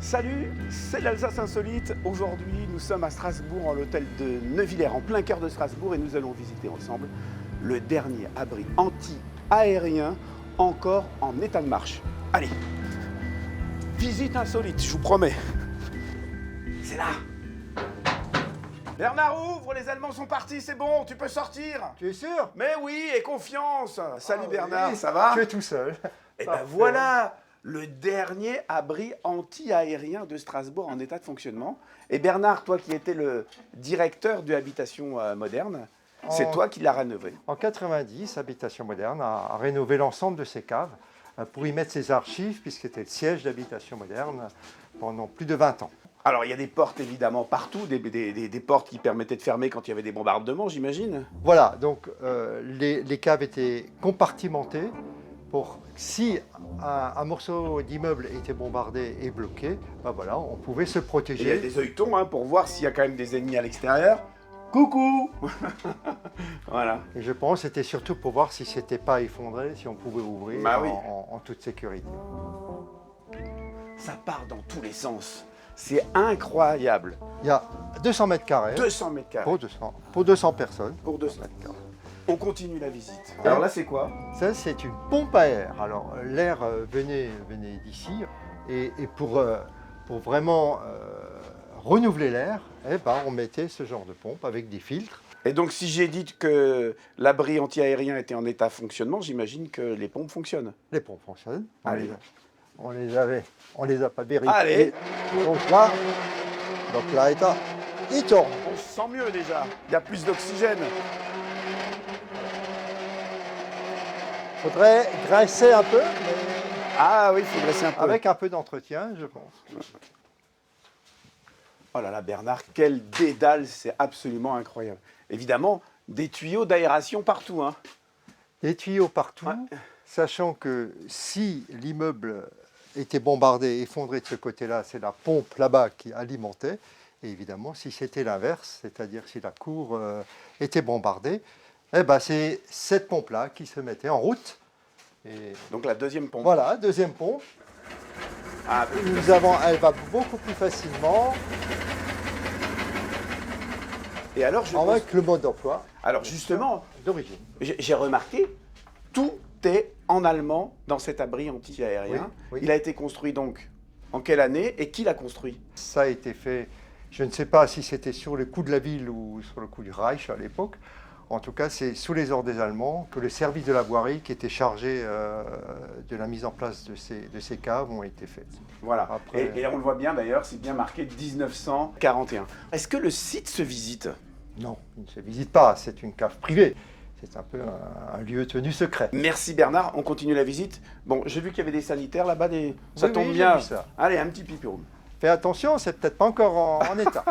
Salut, c'est l'Alsace Insolite. Aujourd'hui, nous sommes à Strasbourg, en l'hôtel de Neuvillers, en plein cœur de Strasbourg, et nous allons visiter ensemble le dernier abri anti-aérien encore en état de marche. Allez, visite insolite, je vous promets. C'est là. Bernard, ouvre, les Allemands sont partis, c'est bon, tu peux sortir. Tu es sûr? Mais oui, et confiance. Salut Bernard, oui, ça va? Tu es tout seul. Et ben Parfait. voilà, le dernier abri anti-aérien de Strasbourg en état de fonctionnement. Et Bernard, toi qui étais le directeur de Habitation Moderne, c'est toi qui l'as rénové. En 90, Habitation Moderne a rénové l'ensemble de ses caves pour y mettre ses archives, puisque c'était le siège d'Habitation Moderne pendant plus de 20 ans. Alors il y a des portes évidemment partout, des portes qui permettaient de fermer quand il y avait des bombardements, j'imagine. Voilà, donc les caves étaient compartimentées pour si un morceau d'immeuble était bombardé et bloqué, ben voilà, on pouvait se Et il y a protéger. des œilletons pour voir s'il y a quand même des ennemis à l'extérieur. Coucou. Voilà. Et je pense que c'était surtout pour voir si c'était pas effondré, si on pouvait ouvrir Bah oui. en toute sécurité. Ça part dans tous les sens. C'est incroyable. Il y a 200 mètres carrés 200 mètres carrés pour 200 personnes. pour 200 mètres carrés. On continue la visite. Alors là, c'est quoi? Ça, c'est une pompe à air. Alors, l'air venait d'ici. Et pour vraiment renouveler l'air, eh ben, on mettait ce genre de pompe avec des filtres. Et donc, si j'ai dit que l'abri anti-aérien était en état de fonctionnement, j'imagine que les pompes fonctionnent. Les pompes fonctionnent. Allez. On les a pas vérifiées. Allez. Donc là, il tourne. On se sent mieux déjà. Il y a plus d'oxygène. Faudrait graisser un peu, mais Ah oui, il faut dresser un peu. avec un peu d'entretien, je pense. Oh là là, Bernard, quel dédale, c'est absolument incroyable. Évidemment, des tuyaux d'aération partout. Hein. Des tuyaux partout, Ouais. sachant que si l'immeuble était bombardé, effondré de ce côté-là, c'est la pompe là-bas qui alimentait. Et évidemment, si c'était l'inverse, c'est-à-dire si la cour était bombardée, eh ben c'est cette pompe-là qui se mettait en route. Et Donc la deuxième pompe. voilà, deuxième pompe. Ah, Elle va beaucoup plus facilement et alors, avec le mode d'emploi alors justement, d'origine. j'ai remarqué, tout est en allemand dans cet abri anti-aérien. Oui, oui. Il a été construit donc en quelle année et qui l'a construit? Ça a été fait, je ne sais pas si c'était sur le coup de la ville ou sur le coup du Reich à l'époque. En tout cas, c'est sous les ordres des Allemands que le service de la voirie qui était chargé de la mise en place de ces caves ont été faits. Voilà. Après- Et on le voit bien d'ailleurs, c'est bien marqué 1941. Est-ce que le site se visite? Non, il ne se visite pas, c'est une cave privée. C'est un peu un lieu tenu secret. Merci Bernard, on continue la visite. Bon, j'ai vu qu'il y avait des sanitaires là-bas, ça Oui, tombe oui, j'ai bien. vu ça. Allez, un petit pipi room. Fais attention, c'est peut-être pas encore en état.